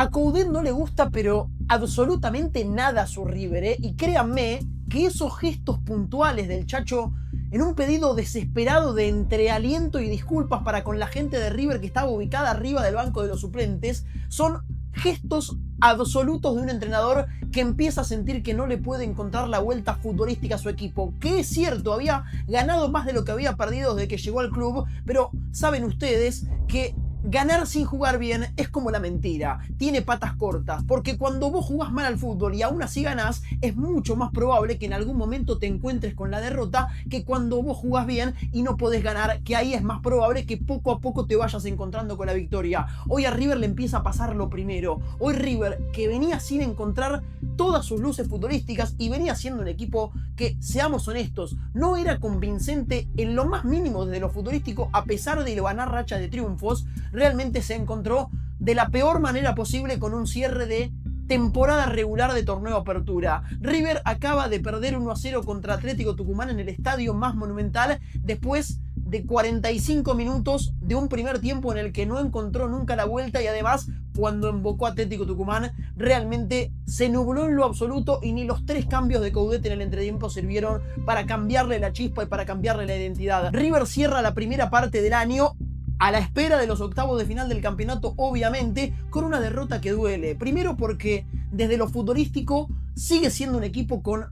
A Coudet no le gusta, pero absolutamente nada a su River, ¿eh? Y créanme que esos gestos puntuales del Chacho en un pedido desesperado de entrealiento y disculpas para con la gente de River que estaba ubicada arriba del banco de los suplentes son gestos absolutos de un entrenador que empieza a sentir que no le puede encontrar la vuelta futbolística a su equipo, que es cierto, había ganado más de lo que había perdido desde que llegó al club, pero saben ustedes que ganar sin jugar bien es como la mentira, tiene patas cortas, porque cuando vos jugás mal al fútbol y aún así ganás, es mucho más probable que en algún momento te encuentres con la derrota que cuando vos jugás bien y no podés ganar, que ahí es más probable que poco a poco te vayas encontrando con la victoria. Hoy a River le empieza a pasar lo primero. Hoy River, que venía sin encontrar todas sus luces futbolísticas y venía siendo un equipo que, seamos honestos, no era convincente en lo más mínimo desde lo futbolístico, a pesar de ganar racha de triunfos, realmente se encontró de la peor manera posible con un cierre de temporada regular de torneo apertura. River acaba de perder 1-0 contra Atlético Tucumán en el estadio más monumental después de 45 minutos de un primer tiempo en el que no encontró nunca la vuelta, y además cuando embocó a Atlético Tucumán realmente se nubló en lo absoluto y ni los 3 cambios de Coudet en el entretiempo sirvieron para cambiarle la chispa y para cambiarle la identidad. River cierra la primera parte del año a la espera de los octavos de final del campeonato, obviamente, con una derrota que duele. Primero porque desde lo futbolístico sigue siendo un equipo con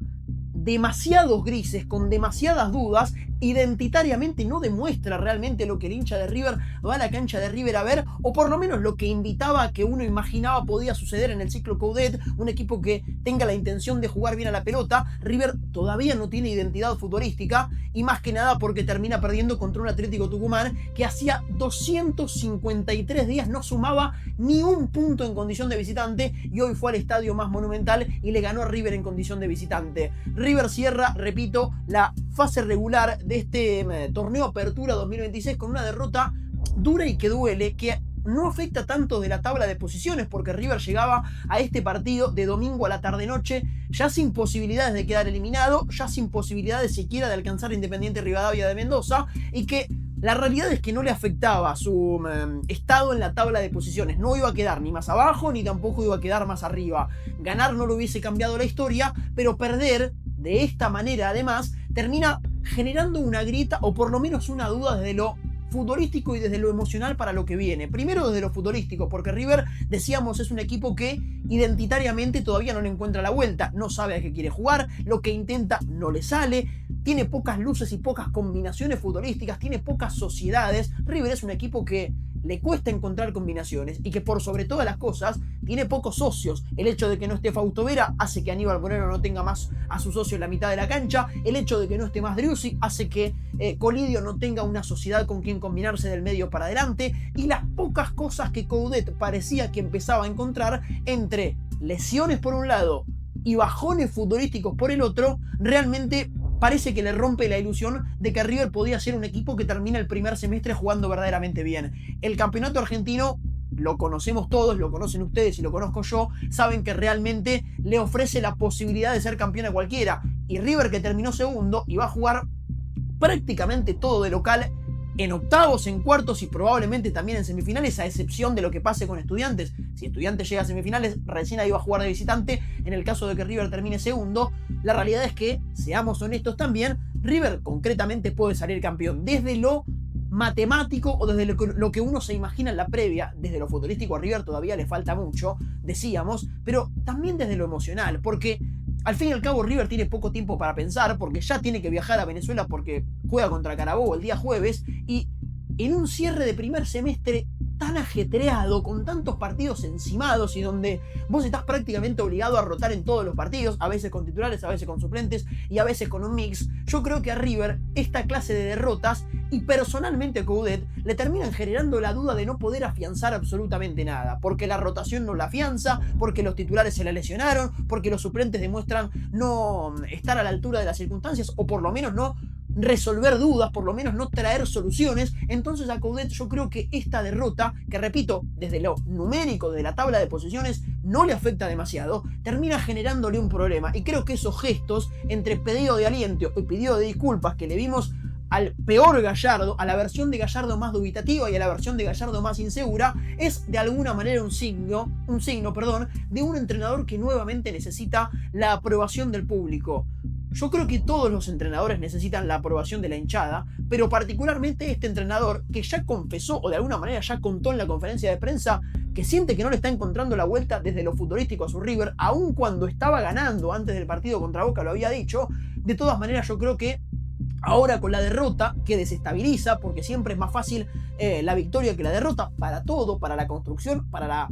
demasiados grises, con demasiadas dudas. Identitariamente no demuestra realmente lo que el hincha de River va a la cancha de River a ver, o por lo menos lo que invitaba a que uno imaginaba podía suceder en el ciclo Coudet, un equipo que tenga la intención de jugar bien a la pelota. River todavía no tiene identidad futbolística, y más que nada porque termina perdiendo contra un Atlético Tucumán que hacía 253 días no sumaba ni un punto en condición de visitante, y hoy fue al estadio más monumental y le ganó a River en condición de visitante. River cierra, repito, la fase regular de este torneo Apertura 2026 con una derrota dura y que duele, que no afecta tanto de la tabla de posiciones, porque River llegaba a este partido de domingo a la tarde-noche ya sin posibilidades de quedar eliminado, ya sin posibilidades siquiera de alcanzar Independiente Rivadavia de Mendoza, y que la realidad es que no le afectaba su estado en la tabla de posiciones. No iba a quedar ni más abajo ni tampoco iba a quedar más arriba. Ganar no lo hubiese cambiado la historia, pero perder de esta manera además termina generando una grieta, o por lo menos una duda desde lo futbolístico y desde lo emocional para lo que viene. Primero desde lo futbolístico, porque River, decíamos, es un equipo que identitariamente todavía no le encuentra la vuelta, no sabe a qué quiere jugar, lo que intenta no le sale, tiene pocas luces y pocas combinaciones futbolísticas, tiene pocas sociedades. River es un equipo que le cuesta encontrar combinaciones y que por sobre todas las cosas tiene pocos socios. El hecho de que no esté Fausto Vera hace que Aníbal Moreno no tenga más a su socio en la mitad de la cancha. El hecho de que no esté más Driussi hace que Colidio no tenga una sociedad con quien combinarse del medio para adelante. Y las pocas cosas que Coudet parecía que empezaba a encontrar, entre lesiones por un lado y bajones futbolísticos por el otro, realmente parece que le rompe la ilusión de que River podía ser un equipo que termina el primer semestre jugando verdaderamente bien. El campeonato argentino lo conocemos todos, lo conocen ustedes y lo conozco yo, saben que realmente le ofrece la posibilidad de ser campeón a cualquiera. Y River, que terminó segundo y va a jugar prácticamente todo de local en octavos, en cuartos y probablemente también en semifinales, a excepción de lo que pase con Estudiantes. Si Estudiantes llega a semifinales, recién ahí va a jugar de visitante. En el caso de que River termine segundo, la realidad es que, seamos honestos también, River concretamente puede salir campeón desde lo matemático o desde lo que uno se imagina en la previa. Desde lo futbolístico a River todavía le falta mucho, decíamos, pero también desde lo emocional, porque al fin y al cabo River tiene poco tiempo para pensar, porque ya tiene que viajar a Venezuela porque juega contra Carabobo el día jueves, y en un cierre de primer semestre tan ajetreado, con tantos partidos encimados y donde vos estás prácticamente obligado a rotar en todos los partidos, a veces con titulares, a veces con suplentes y a veces con un mix, yo creo que a River esta clase de derrotas, y personalmente a Coudet, le terminan generando la duda de no poder afianzar absolutamente nada, porque la rotación no la afianza, porque los titulares se la lesionaron, porque los suplentes demuestran no estar a la altura de las circunstancias, o por lo menos no resolver dudas, por lo menos no traer soluciones. Entonces a Coudet yo creo que esta derrota, que repito, desde lo numérico, de la tabla de posiciones, no le afecta demasiado, termina generándole un problema. Y creo que esos gestos, entre pedido de aliento y pedido de disculpas que le vimos al peor Gallardo, a la versión de Gallardo más dubitativa y a la versión de Gallardo más insegura, es de alguna manera un signo, de un entrenador que nuevamente necesita la aprobación del público. Yo creo que todos los entrenadores necesitan la aprobación de la hinchada, pero particularmente este entrenador que ya confesó o de alguna manera ya contó en la conferencia de prensa que siente que no le está encontrando la vuelta desde lo futbolístico a su River, aun cuando estaba ganando antes del partido contra Boca, lo había dicho. De todas maneras, yo creo que ahora con la derrota, que desestabiliza, porque siempre es más fácil la victoria que la derrota, para todo, para la construcción, para la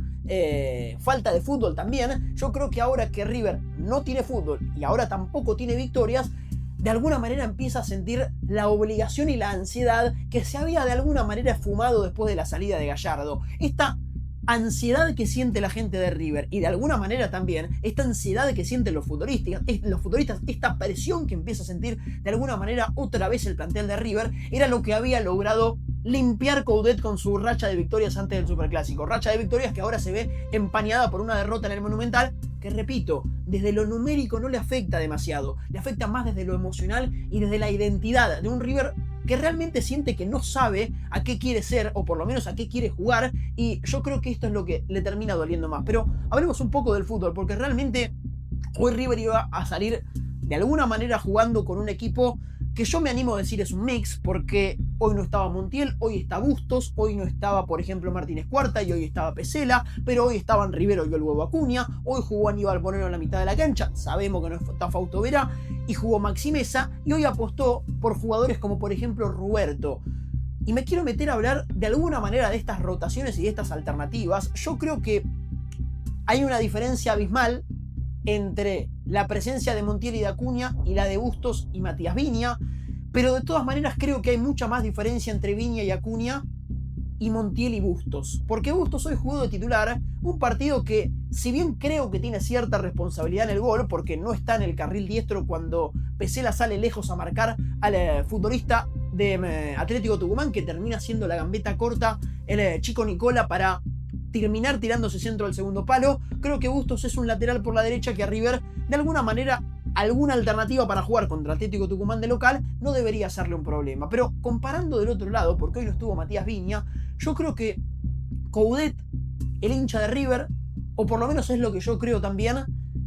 falta de fútbol también. Yo creo que ahora que River no tiene fútbol y ahora tampoco tiene victorias, de alguna manera empieza a sentir la obligación y la ansiedad que se había de alguna manera esfumado después de la salida de Gallardo. Esta ansiedad que siente la gente de River y de alguna manera también esta ansiedad que sienten los futbolistas, esta presión que empieza a sentir de alguna manera otra vez el plantel de River, era lo que había logrado limpiar Coudet con su racha de victorias antes del Superclásico. Racha de victorias que ahora se ve empañada por una derrota en el Monumental que, repito, desde lo numérico no le afecta demasiado, le afecta más desde lo emocional y desde la identidad de un River que realmente siente que no sabe a qué quiere ser, o por lo menos a qué quiere jugar, y yo creo que esto es lo que le termina doliendo más. Pero hablemos un poco del fútbol, porque realmente hoy River iba a salir de alguna manera jugando con un equipo que yo me animo a decir es un mix, porque hoy no estaba Montiel, hoy está Bustos, hoy no estaba, por ejemplo, Martínez Cuarta, y hoy estaba Pesela, pero hoy estaban Rivero y el Huevo Acuña, hoy jugó Aníbal Bonero en la mitad de la cancha, sabemos que no está Fausto Vera, y jugó Maxi Mesa, y hoy apostó por jugadores como, por ejemplo, Roberto. Y me quiero meter a hablar de alguna manera de estas rotaciones y de estas alternativas. Yo creo que hay una diferencia abismal entre la presencia de Montiel y de Acuña y la de Bustos y Matías Viña, pero de todas maneras creo que hay mucha más diferencia entre Viña y Acuña y Montiel y Bustos, porque Bustos hoy jugó de titular un partido que, si bien creo que tiene cierta responsabilidad en el gol, porque no está en el carril diestro cuando Pesela sale lejos a marcar al futbolista de Atlético Tucumán, que termina siendo la gambeta corta el chico Nicola para terminar tirándose centro del segundo palo. Creo que Bustos es un lateral por la derecha que a River, de alguna manera, alguna alternativa para jugar contra Atlético Tucumán de local no debería hacerle un problema. Pero comparando del otro lado, porque hoy no estuvo Matías Viña, yo creo que Coudet, el hincha de River, o por lo menos es lo que yo creo también,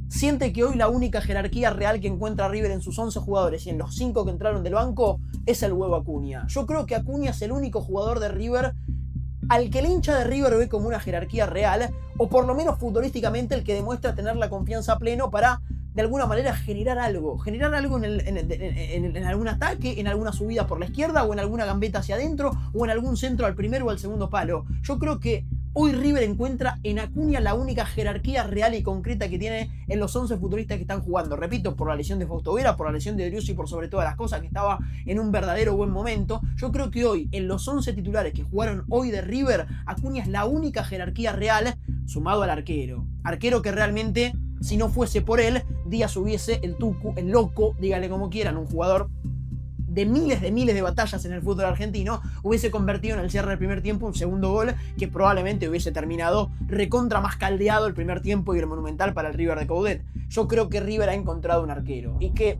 siente que hoy la única jerarquía real que encuentra River en sus 11 jugadores y en los 5 que entraron del banco es el Huevo Acuña. Yo creo que Acuña es el único jugador de River al que el hincha de River ve como una jerarquía real, o por lo menos futbolísticamente el que demuestra tener la confianza a pleno para de alguna manera generar algo en algún ataque, en alguna subida por la izquierda, o en alguna gambeta hacia adentro, o en algún centro al primer o al segundo palo. Yo creo que hoy River encuentra en Acuña la única jerarquía real y concreta que tiene en los 11 futbolistas que están jugando. Repito, por la lesión de Fausto Vera, por la lesión de Driussi y por sobre todas las cosas, que estaba en un verdadero buen momento. Yo creo que hoy, en los 11 titulares que jugaron hoy de River, Acuña es la única jerarquía real, sumado al arquero. Arquero que realmente, si no fuese por él, Díaz hubiese, el Tucu, el Loco, dígale como quieran, un jugador de miles de batallas en el fútbol argentino, hubiese convertido en el cierre del primer tiempo un segundo gol que probablemente hubiese terminado recontra más caldeado el primer tiempo y el Monumental para el River de Coudet. Yo creo que River ha encontrado un arquero y que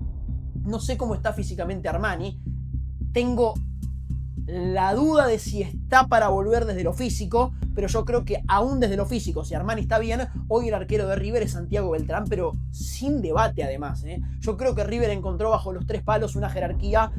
no sé cómo está físicamente Armani. Tengo la duda de si está para volver desde lo físico, pero yo creo que aún desde lo físico, si Armani está bien, hoy el arquero de River es Santiago Beltrán, pero sin debate además. Yo creo que River encontró bajo los 3 palos una jerarquía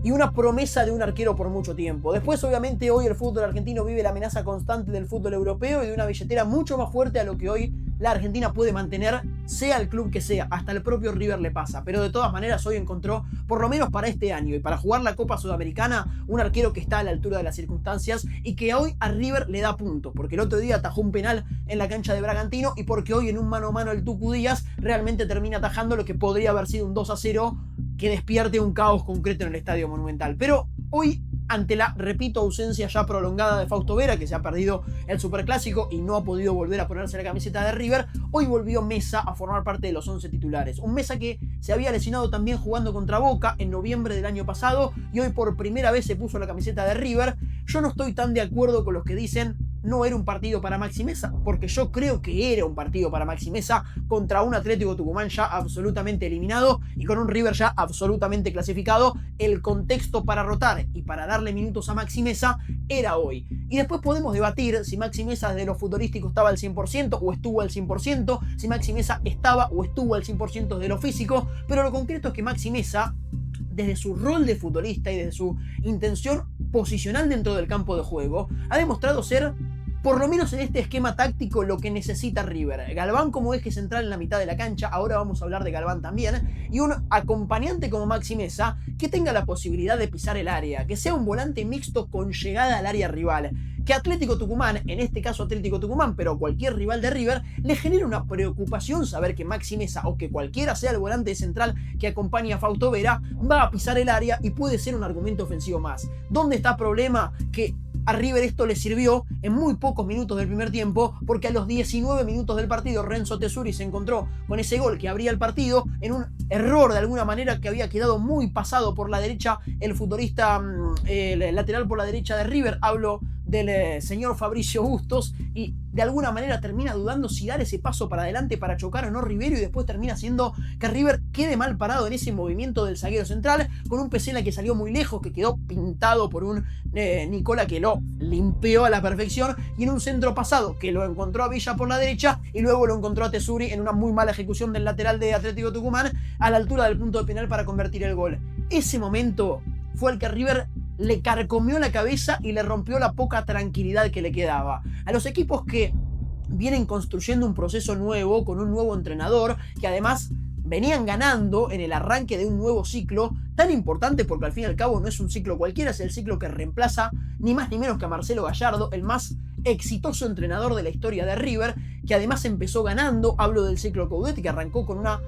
y una promesa de un arquero por mucho tiempo. Después, obviamente, hoy el fútbol argentino vive la amenaza constante del fútbol europeo y de una billetera mucho más fuerte a lo que hoy la Argentina puede mantener, sea el club que sea. Hasta el propio River le pasa. Pero de todas maneras, hoy encontró, por lo menos para este año y para jugar la Copa Sudamericana, un arquero que está a la altura de las circunstancias y que hoy a River le da puntos. Porque el otro día atajó un penal en la cancha de Bragantino y porque hoy en un mano a mano el Tucu Díaz realmente termina atajando lo que podría haber sido un 2-0 que despierte un caos concreto en el Estadio Monumental. Pero hoy, ante la, repito, ausencia ya prolongada de Fausto Vera, que se ha perdido el Superclásico y no ha podido volver a ponerse la camiseta de River, hoy volvió Mesa a formar parte de los 11 titulares. Un Mesa que se había lesionado también jugando contra Boca en noviembre del año pasado y hoy por primera vez se puso la camiseta de River. Yo no estoy tan de acuerdo con los que dicen no era un partido para Maxi Meza, porque yo creo que era un partido para Maxi Meza contra un Atlético Tucumán ya absolutamente eliminado y con un River ya absolutamente clasificado. El contexto para rotar y para darle minutos a Maxi Meza era hoy. Y después podemos debatir si Maxi Meza desde lo futbolístico estaba al 100% o estuvo al 100%, si Maxi Meza estaba o estuvo al 100% de lo físico, pero lo concreto es que Maxi Meza, desde su rol de futbolista y desde su intención posicional dentro del campo de juego, ha demostrado ser, por lo menos en este esquema táctico, lo que necesita River. Galván como eje central en la mitad de la cancha, ahora vamos a hablar de Galván también, y un acompañante como Maxi Meza que tenga la posibilidad de pisar el área, que sea un volante mixto con llegada al área rival, que Atlético Tucumán, en este caso Atlético Tucumán, pero cualquier rival de River, le genera una preocupación saber que Maxi Meza o que cualquiera sea el volante central que acompaña a Fausto Vera va a pisar el área y puede ser un argumento ofensivo más. ¿Dónde está el problema? Que a River esto le sirvió en muy pocos minutos del primer tiempo, porque a los 19 minutos del partido Renzo Tesuri se encontró con ese gol que abría el partido en un error de alguna manera que había quedado muy pasado por la derecha el futbolista, el lateral por la derecha de River, hablo del señor Fabricio Bustos, y de alguna manera termina dudando si dar ese paso para adelante para chocar o no Rivero, y después termina haciendo que River quede mal parado en ese movimiento del zaguero central, con un Pesela que salió muy lejos, que quedó pintado por un Nicola que lo limpió a la perfección, y en un centro pasado que lo encontró a Villa por la derecha y luego lo encontró a Tesuri en una muy mala ejecución del lateral de Atlético Tucumán a la altura del punto de penal para convertir el gol. Ese momento fue el que River le carcomió la cabeza y le rompió la poca tranquilidad que le quedaba. A los equipos que vienen construyendo un proceso nuevo, con un nuevo entrenador, que además venían ganando en el arranque de un nuevo ciclo, tan importante porque al fin y al cabo no es un ciclo cualquiera, es el ciclo que reemplaza ni más ni menos que a Marcelo Gallardo, el más exitoso entrenador de la historia de River, que además empezó ganando. Hablo del ciclo Coudet, que arrancó con una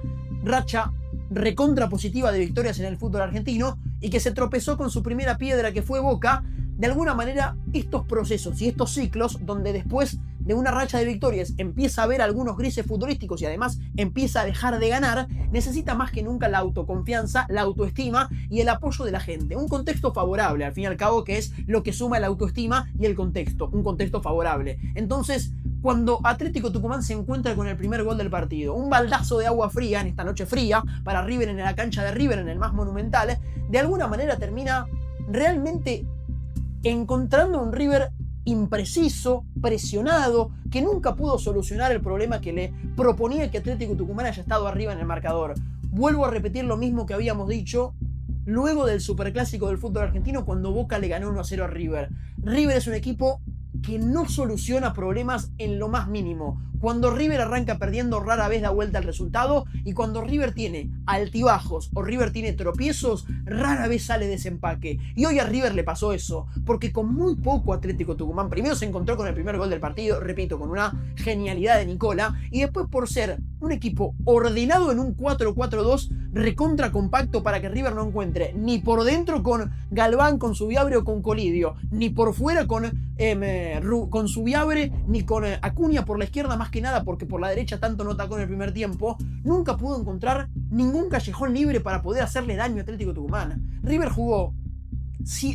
racha recontra positiva de victorias en el fútbol argentino y que se tropezó con su primera piedra, que fue Boca. De alguna manera, estos procesos y estos ciclos, donde después de una racha de victorias empieza a haber algunos grises futbolísticos y además empieza a dejar de ganar, necesita más que nunca la autoconfianza, la autoestima y el apoyo de la gente. Un contexto favorable, al fin y al cabo, que es lo que suma la autoestima y el contexto, un contexto favorable. Entonces, cuando Atlético Tucumán se encuentra con el primer gol del partido, un baldazo de agua fría en esta noche fría para River en la cancha de River, en el más monumental, de alguna manera termina realmente encontrando un River impreciso, presionado, que nunca pudo solucionar el problema que le proponía que Atlético Tucumán haya estado arriba en el marcador. Vuelvo a repetir lo mismo que habíamos dicho luego del superclásico del fútbol argentino, cuando Boca le ganó 1-0 a River. River es un equipo que no soluciona problemas en lo más mínimo. Cuando River arranca perdiendo, rara vez da vuelta al resultado, y cuando River tiene altibajos o River tiene tropiezos, rara vez sale de ese empaque. Y hoy a River le pasó eso, porque con muy poco Atlético Tucumán primero se encontró con el primer gol del partido, repito, con una genialidad de Nicola, y después por ser un equipo ordenado en un 4-4-2 recontra compacto para que River no encuentre ni por dentro con Galván, con Subiabre o con Colidio, ni por fuera con Subiabre, ni con Acuña por la izquierda, más que nada porque por la derecha tanto no atacó en el primer tiempo. Nunca pudo encontrar ningún callejón libre para poder hacerle daño a Atlético Tucumán. River jugó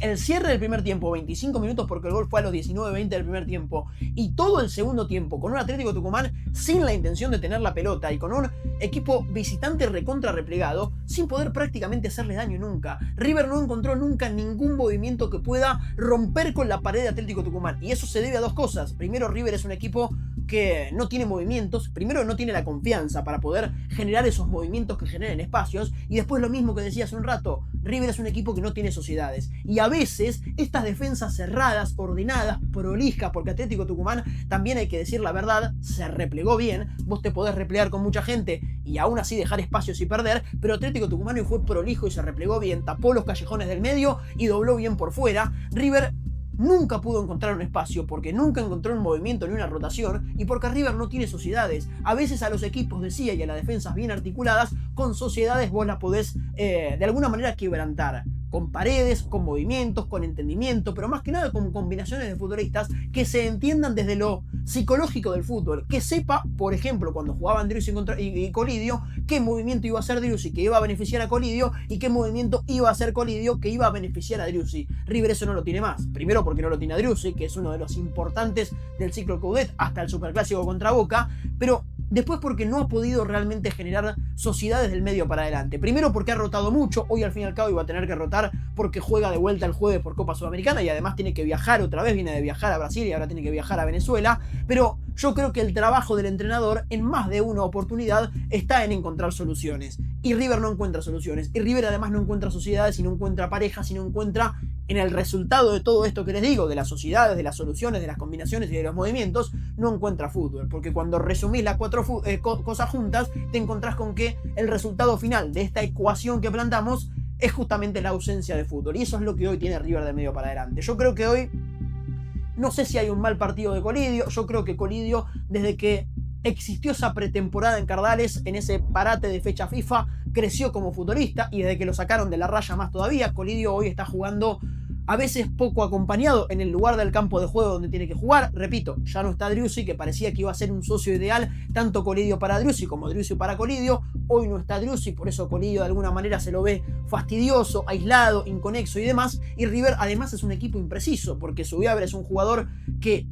el cierre del primer tiempo, 25 minutos, porque el gol fue a los 19-20 del primer tiempo, y todo el segundo tiempo con un Atlético Tucumán sin la intención de tener la pelota y con un equipo visitante recontra replegado, sin poder prácticamente hacerle daño nunca. River no encontró nunca ningún movimiento que pueda romper con la pared de Atlético Tucumán, y eso se debe a dos cosas. Primero, River es un equipo que no tiene movimientos, primero no tiene la confianza para poder generar esos movimientos que generen espacios, y después lo mismo que decía hace un rato, River es un equipo que no tiene sociedades, y a veces estas defensas cerradas, ordenadas, prolijas, porque Atlético Tucumán, también hay que decir la verdad, se replegó bien. Vos te podés replegar con mucha gente y aún así dejar espacios y perder, pero Atlético Tucumán hoy fue prolijo y se replegó bien, tapó los callejones del medio y dobló bien por fuera. River nunca pudo encontrar un espacio porque nunca encontró un movimiento ni una rotación, y porque River no tiene sociedades. A veces a los equipos, decía, y a las defensas bien articuladas, con sociedades vos las podés de alguna manera quebrantar, con paredes, con movimientos, con entendimiento, pero más que nada con combinaciones de futbolistas que se entiendan desde lo psicológico del fútbol, que sepa, por ejemplo, cuando jugaban Driussi y Colidio, qué movimiento iba a hacer Driussi que iba a beneficiar a Colidio y qué movimiento iba a hacer Colidio que iba a beneficiar a Driussi. River eso no lo tiene más. Primero porque no lo tiene a Driussi, que es uno de los importantes del ciclo Coudet hasta el Superclásico contra Boca, pero después porque no ha podido realmente generar sociedades del medio para adelante. Primero porque ha rotado mucho, hoy al fin y al cabo iba a tener que rotar porque juega de vuelta el jueves por Copa Sudamericana y además tiene que viajar otra vez, viene de viajar a Brasil y ahora tiene que viajar a Venezuela, pero yo creo que el trabajo del entrenador en más de una oportunidad está en encontrar soluciones. Y River no encuentra soluciones. Y River además no encuentra sociedades y no encuentra parejas y no encuentra en el resultado de todo esto que les digo, de las sociedades, de las soluciones, de las combinaciones y de los movimientos, no encuentra fútbol. Porque cuando resumís las cuatro cosas juntas, te encontrás con que el resultado final de esta ecuación que plantamos es justamente la ausencia de fútbol. Y eso es lo que hoy tiene River de medio para adelante. Yo creo que hoy, no sé si hay un mal partido de Colidio, yo creo que Colidio, desde que existió esa pretemporada en Cardales, en ese parate de fecha FIFA, creció como futbolista y desde que lo sacaron de la raya más todavía. Colidio hoy está jugando a veces poco acompañado en el lugar del campo de juego donde tiene que jugar. Repito, ya no está Driussi, que parecía que iba a ser un socio ideal, tanto Colidio para Driussi como Driussi para Colidio. Hoy no está Driussi, por eso Colidio de alguna manera se lo ve fastidioso, aislado, inconexo y demás. Y River además es un equipo impreciso, porque Zubiabre es un jugador que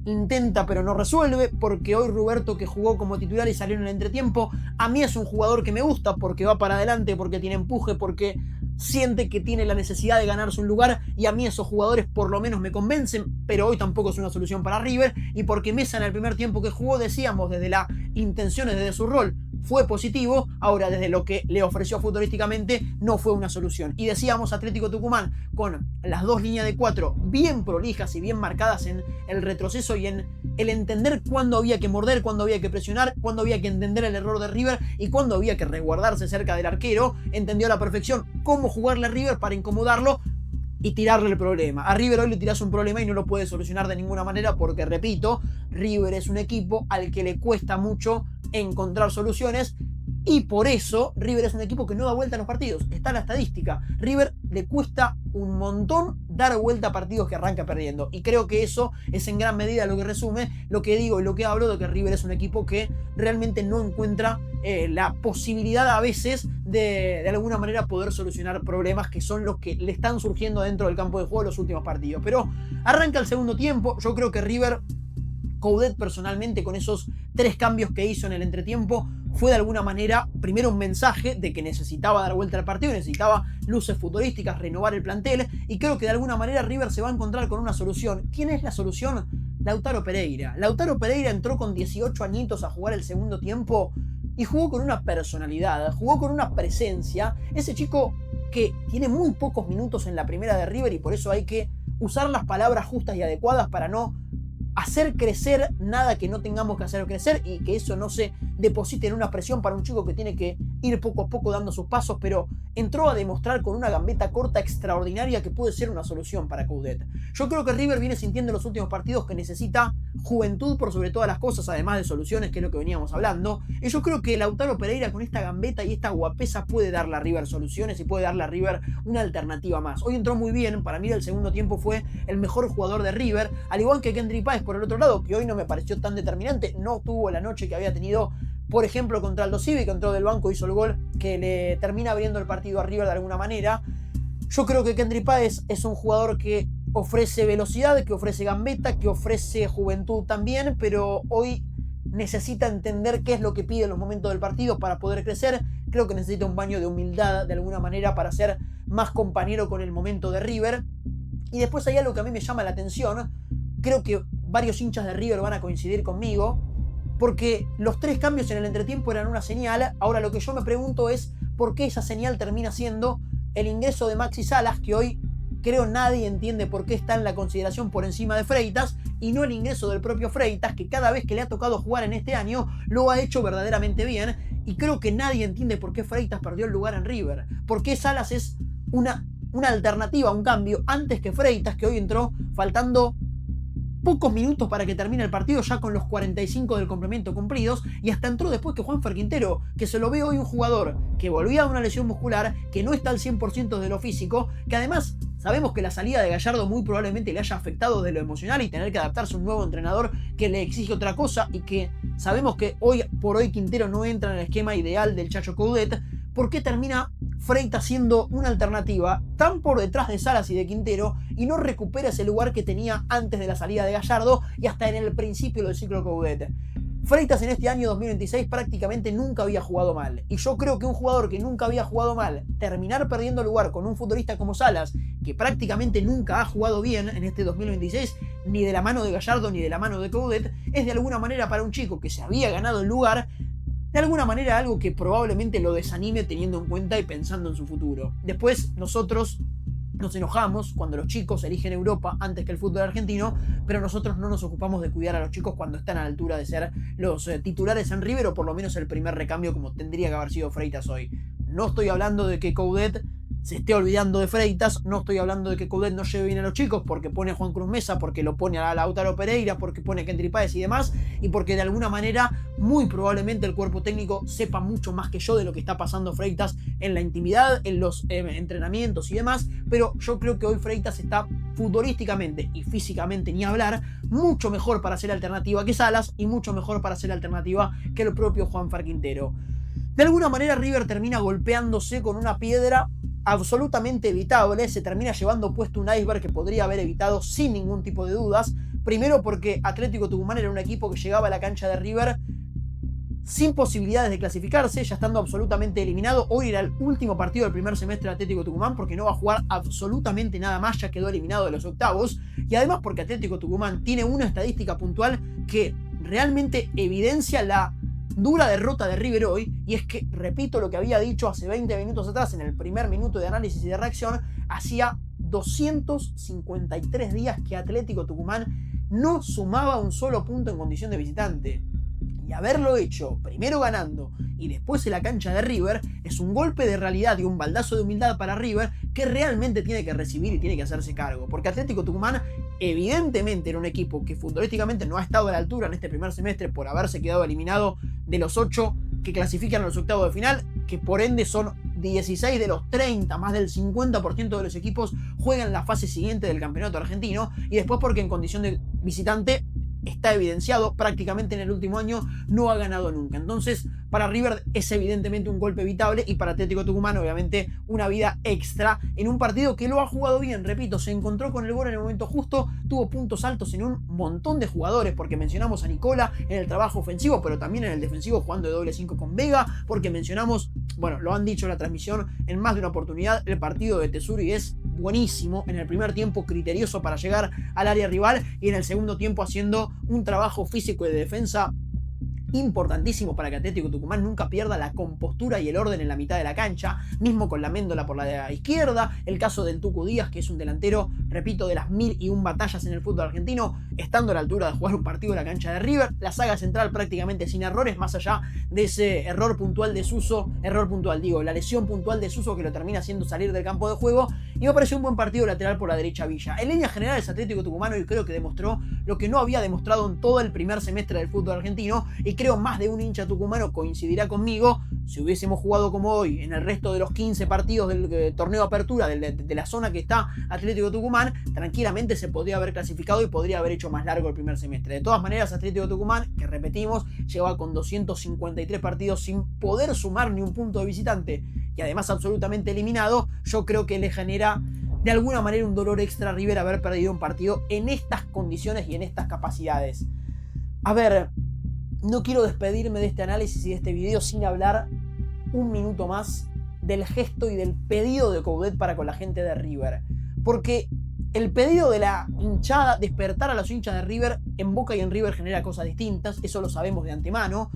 intenta pero no resuelve, porque hoy Roberto, que jugó como titular y salió en el entretiempo, a mí es un jugador que me gusta porque va para adelante, porque tiene empuje, porque siente que tiene la necesidad de ganarse un lugar, y a mí esos jugadores por lo menos me convencen, pero hoy tampoco es una solución para River, y porque Mesa en el primer tiempo que jugó, decíamos, desde las intenciones, desde su rol, fue positivo, ahora desde lo que le ofreció futbolísticamente no fue una solución. Y decíamos, Atlético Tucumán con las dos líneas de 4 bien prolijas y bien marcadas en el retroceso y en el entender cuándo había que morder, cuándo había que presionar, cuándo había que entender el error de River y cuándo había que resguardarse cerca del arquero. Entendió a la perfección cómo jugarle a River para incomodarlo y tirarle el problema. A River hoy le tirás un problema y no lo puede solucionar de ninguna manera porque, repito, River es un equipo al que le cuesta mucho encontrar soluciones y por eso River es un equipo que no da vuelta a los partidos. Está la estadística. River le cuesta un montón dar vuelta a partidos que arranca perdiendo. Y creo que eso es en gran medida lo que resume lo que digo y lo que hablo de que River es un equipo que realmente no encuentra la posibilidad a veces de alguna manera poder solucionar problemas que son los que le están surgiendo dentro del campo de juego en los últimos partidos. Pero arranca el segundo tiempo. Yo creo que River, Coudet personalmente, con esos 3 cambios que hizo en el entretiempo, fue de alguna manera primero un mensaje de que necesitaba dar vuelta al partido, necesitaba luces futbolísticas, renovar el plantel, y creo que de alguna manera River se va a encontrar con una solución. ¿Quién es la solución? Lautaro Pereira. Lautaro Pereira entró con 18 añitos a jugar el segundo tiempo y jugó con una personalidad, jugó con una presencia. Ese chico que tiene muy pocos minutos en la primera de River y por eso hay que usar las palabras justas y adecuadas para no hacer crecer nada que no tengamos que hacer crecer y que eso no se deposite en una presión para un chico que tiene que ir poco a poco dando sus pasos, pero entró a demostrar con una gambeta corta extraordinaria que puede ser una solución para Coudet. Yo creo que River viene sintiendo en los últimos partidos que necesita juventud por sobre todas las cosas, además de soluciones, que es lo que veníamos hablando, y yo creo que Lautaro Pereira con esta gambeta y esta guapesa puede darle a River soluciones y puede darle a River una alternativa más. Hoy entró muy bien, para mí el segundo tiempo fue el mejor jugador de River, al igual que Kendry Páez por el otro lado, que hoy no me pareció tan determinante, no tuvo la noche que había tenido, por ejemplo, contra Aldo Civi, que entró del banco, hizo el gol que le termina abriendo el partido a River de alguna manera. Yo creo que Kendry Páez es un jugador que ofrece velocidad, que ofrece gambeta, que ofrece juventud también, pero hoy necesita entender qué es lo que pide en los momentos del partido para poder crecer. Creo que necesita un baño de humildad de alguna manera para ser más compañero con el momento de River. Y después hay algo que a mí me llama la atención. Creo que varios hinchas de River van a coincidir conmigo, porque los 3 cambios en el entretiempo eran una señal. Ahora lo que yo me pregunto es por qué esa señal termina siendo el ingreso de Maxi Salas, que hoy creo nadie entiende por qué está en la consideración por encima de Freitas, y no el ingreso del propio Freitas, que cada vez que le ha tocado jugar en este año lo ha hecho verdaderamente bien, y creo que nadie entiende por qué Freitas perdió el lugar en River, por qué Salas es una alternativa, un cambio antes que Freitas, que hoy entró faltando pocos minutos para que termine el partido, ya con los 45 del complemento cumplidos, y hasta entró después que Juanfer Quintero, que se lo ve hoy un jugador que volvía de una lesión muscular, que no está al 100% de lo físico, que además Sabemos que la salida de Gallardo muy probablemente le haya afectado de lo emocional y tener que adaptarse a un nuevo entrenador que le exige otra cosa, y que sabemos que hoy por hoy Quintero no entra en el esquema ideal del Chacho Coudet. ¿Por qué termina Freitas siendo una alternativa tan por detrás de Salas y de Quintero y no recupera ese lugar que tenía antes de la salida de Gallardo y hasta en el principio del ciclo Coudet? Freitas en este año 2026 prácticamente nunca había jugado mal, y yo creo que un jugador que nunca había jugado mal, terminar perdiendo lugar con un futbolista como Salas, que prácticamente nunca ha jugado bien en este 2026, ni de la mano de Gallardo ni de la mano de Coudet, es de alguna manera para un chico que se había ganado el lugar, de alguna manera algo que probablemente lo desanime teniendo en cuenta y pensando en su futuro. Después nosotros nos enojamos cuando los chicos eligen Europa antes que el fútbol argentino, pero nosotros no nos ocupamos de cuidar a los chicos cuando están a la altura de ser los titulares en River, o por lo menos el primer recambio como tendría que haber sido Freitas hoy. No estoy hablando de que Coudet se esté olvidando de Freitas, no estoy hablando de que Coudet no lleve bien a los chicos porque pone a Juan Cruz Mesa, porque lo pone a Lautaro Pereira, porque pone a Kendry Páez y demás, y porque de alguna manera muy probablemente el cuerpo técnico sepa mucho más que yo de lo que está pasando Freitas en la intimidad, en los entrenamientos y demás, pero yo creo que hoy Freitas está futbolísticamente y físicamente, ni hablar, mucho mejor para ser alternativa que Salas y mucho mejor para ser alternativa que el propio Juanfer Quintero. De alguna manera River termina golpeándose con una piedra absolutamente evitable, se termina llevando puesto un iceberg que podría haber evitado sin ningún tipo de dudas. Primero porque Atlético Tucumán era un equipo que llegaba a la cancha de River sin posibilidades de clasificarse, ya estando absolutamente eliminado. Hoy era el último partido del primer semestre de Atlético Tucumán porque no va a jugar absolutamente nada más, ya quedó eliminado de los octavos, y además porque Atlético Tucumán tiene una estadística puntual que realmente evidencia la dura derrota de River hoy, y es que, repito lo que había dicho hace 20 minutos atrás en el primer minuto de análisis y de reacción, hacía 253 días que Atlético Tucumán no sumaba un solo punto en condición de visitante. Y haberlo hecho primero ganando y después en la cancha de River es un golpe de realidad y un baldazo de humildad para River, que realmente tiene que recibir y tiene que hacerse cargo, porque Atlético Tucumán evidentemente era un equipo que futbolísticamente no ha estado a la altura en este primer semestre por haberse quedado eliminado de los 8 que clasifican a los octavos de final, que por ende son 16 de los 30, más del 50% de los equipos juegan la fase siguiente del campeonato argentino, y después porque en condición de visitante está evidenciado, prácticamente en el último año no ha ganado nunca. Entonces para River es evidentemente un golpe evitable, y para Atlético Tucumán obviamente una vida extra en un partido que lo ha jugado bien. Repito, se encontró con el gol en el momento justo, tuvo puntos altos en un montón de jugadores, porque mencionamos a Nicola en el trabajo ofensivo, pero también en el defensivo jugando de doble 5 con Vega, porque mencionamos, bueno, lo han dicho en la transmisión en más de una oportunidad, el partido de Tesuri es buenísimo. En el primer tiempo criterioso para llegar al área rival, y en el segundo tiempo haciendo un trabajo físico y de defensa importantísimo para que Atlético Tucumán nunca pierda la compostura y el orden en la mitad de la cancha, mismo con la Méndola por la izquierda, el caso del Tucu Díaz, que es un delantero, repito, de las 1001 batallas en el fútbol argentino, estando a la altura de jugar un partido en la cancha de River, la saga central prácticamente sin errores, más allá de ese error puntual de Suso, la lesión puntual de Suso que lo termina haciendo salir del campo de juego, y me pareció un buen partido lateral por la derecha Villa. En líneas generales Atlético Tucumano yo creo que demostró lo que no había demostrado en todo el primer semestre del fútbol argentino, y creo más de un hincha tucumano coincidirá conmigo. Si hubiésemos jugado como hoy en el resto de los 15 partidos del torneo de apertura de la zona que está Atlético Tucumán, tranquilamente se podría haber clasificado y podría haber hecho más largo el primer semestre. De todas maneras, Atlético Tucumán, que repetimos, lleva con 253 partidos sin poder sumar ni un punto de visitante, y además absolutamente eliminado, yo creo que le genera de alguna manera un dolor extra a River haber perdido un partido en estas condiciones y en estas capacidades. A ver, no quiero despedirme de este análisis y de este video sin hablar un minuto más del gesto y del pedido de Coudet para con la gente de River, porque el pedido de la hinchada, despertar a los hinchas de River, en Boca y en River genera cosas distintas, eso lo sabemos de antemano,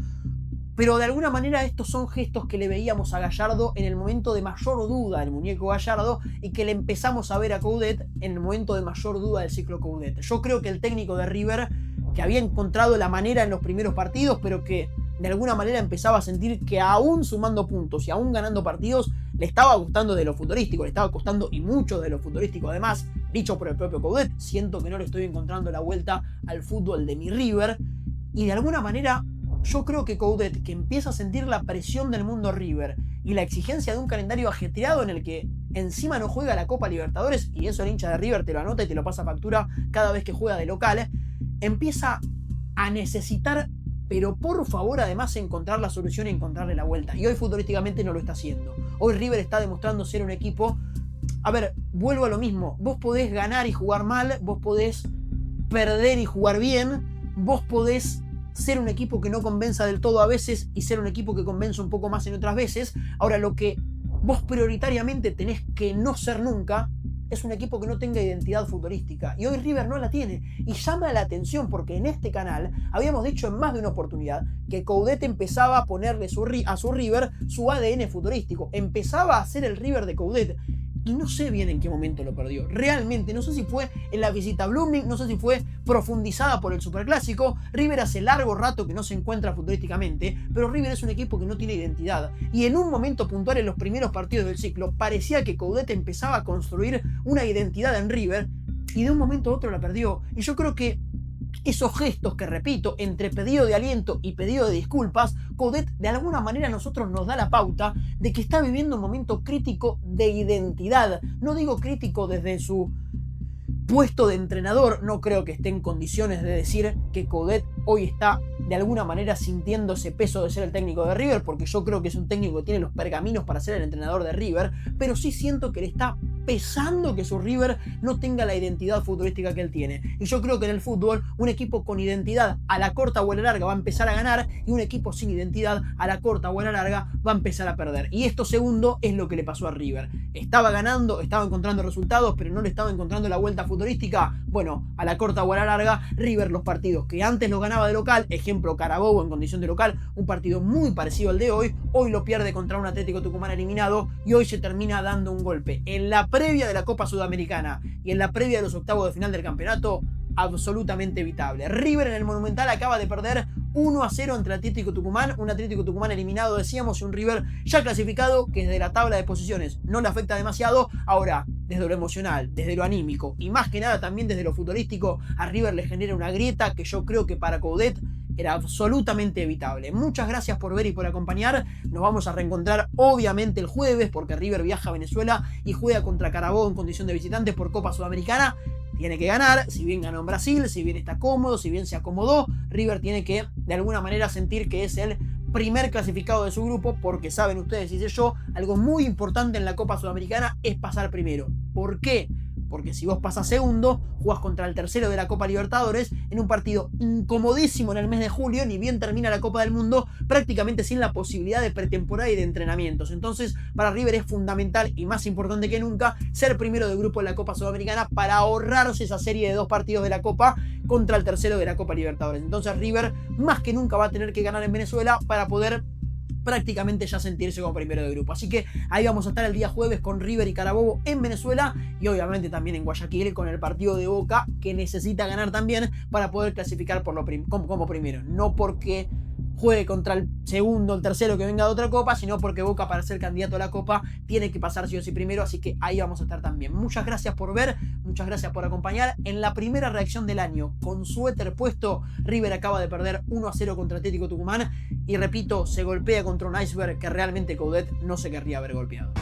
pero de alguna manera estos son gestos que le veíamos a Gallardo en el momento de mayor duda del muñeco Gallardo, y que le empezamos a ver a Coudet en el momento de mayor duda del ciclo Coudet. Yo creo que el técnico de River, que había encontrado la manera en los primeros partidos, pero que de alguna manera empezaba a sentir que aún sumando puntos y aún ganando partidos, le estaba gustando de lo futbolístico, le estaba costando, y mucho de lo futbolístico además, dicho por el propio Coudet. Siento que no le estoy encontrando la vuelta al fútbol de mi River, y de alguna manera yo creo que Coudet, que empieza a sentir la presión del mundo River y la exigencia de un calendario ajetreado en el que encima no juega la Copa Libertadores, y eso el hincha de River te lo anota y te lo pasa factura cada vez que juega de local, empieza a necesitar, pero por favor además, encontrar la solución y encontrarle la vuelta. Y hoy futbolísticamente no lo está haciendo. Hoy River está demostrando ser un equipo... A ver, vuelvo a lo mismo. Vos podés ganar y jugar mal, vos podés perder y jugar bien, vos podés ser un equipo que no convenza del todo a veces y ser un equipo que convenza un poco más en otras veces. Ahora, lo que vos prioritariamente tenés que no ser nunca es un equipo que no tenga identidad futbolística. Y hoy River no la tiene. Y llama la atención porque en este canal habíamos dicho en más de una oportunidad que Coudet empezaba a ponerle a su River su ADN futbolístico. Empezaba a ser el River de Coudet. Y no sé bien en qué momento lo perdió. Realmente, no sé si fue en la visita a Blooming, no sé si fue profundizada por el Superclásico. River hace largo rato que no se encuentra futbolísticamente, pero River es un equipo que no tiene identidad. Y en un momento puntual, en los primeros partidos del ciclo, parecía que Coudet empezaba a construir una identidad en River, y de un momento a otro la perdió. Y yo creo que esos gestos que, repito, entre pedido de aliento y pedido de disculpas, Coudet de alguna manera a nosotros nos da la pauta de que está viviendo un momento crítico de identidad. No digo crítico desde su puesto de entrenador, no creo que esté en condiciones de decir que Coudet hoy está de alguna manera sintiendo ese peso de ser el técnico de River, porque yo creo que es un técnico que tiene los pergaminos para ser el entrenador de River, pero sí siento que le está pesando que su River no tenga la identidad futbolística que él tiene. Y yo creo que en el fútbol un equipo con identidad a la corta o a la larga va a empezar a ganar, y un equipo sin identidad a la corta o a la larga va a empezar a perder. Y esto segundo es lo que le pasó a River. Estaba ganando, estaba encontrando resultados, pero no le estaba encontrando la vuelta futbolística. Bueno, a la corta o a la larga, River los partidos que antes los ganaba de local, ejemplo Carabobo en condición de local, un partido muy parecido al de hoy lo pierde contra un Atlético Tucumán eliminado, y hoy se termina dando un golpe en la previa de la Copa Sudamericana y en la previa de los octavos de final del campeonato, absolutamente evitable. River en el Monumental acaba de perder 1-0 entre Atlético Tucumán, un Atlético Tucumán eliminado, decíamos, y un River ya clasificado que desde la tabla de posiciones no le afecta demasiado. Ahora, desde lo emocional, desde lo anímico y más que nada también desde lo futbolístico, a River le genera una grieta que yo creo que para Coudet era absolutamente evitable. Muchas gracias por ver y por acompañar. Nos vamos a reencontrar obviamente el jueves, porque River viaja a Venezuela y juega contra Carabobo en condición de visitante por Copa Sudamericana. Tiene que ganar, si bien ganó en Brasil, si bien está cómodo, si bien se acomodó, River tiene que de alguna manera sentir que es el primer clasificado de su grupo, porque saben ustedes y sé yo, algo muy importante en la Copa Sudamericana es pasar primero. ¿Por qué? Porque si vos pasas segundo, jugás contra el tercero de la Copa Libertadores en un partido incomodísimo en el mes de julio, ni bien termina la Copa del Mundo, prácticamente sin la posibilidad de pretemporada y de entrenamientos. Entonces, para River es fundamental y más importante que nunca ser primero de grupo en la Copa Sudamericana para ahorrarse esa serie de 2 partidos de la Copa contra el tercero de la Copa Libertadores. Entonces River más que nunca va a tener que ganar en Venezuela para poder prácticamente ya sentirse como primero de grupo. Así que ahí vamos a estar el día jueves con River y Carabobo en Venezuela, y obviamente también en Guayaquil con el partido de Boca, que necesita ganar también para poder clasificar por como primero. No porque juegue contra el segundo, el tercero que venga de otra copa, sino porque Boca, para ser candidato a la copa, tiene que pasar sí o sí primero. Así que ahí vamos a estar también. Muchas gracias por ver, muchas gracias por acompañar. En la primera reacción del año, con suéter puesto, River acaba de perder 1-0 contra Atlético Tucumán, y repito, se golpea contra un iceberg que realmente Coudet no se querría haber golpeado.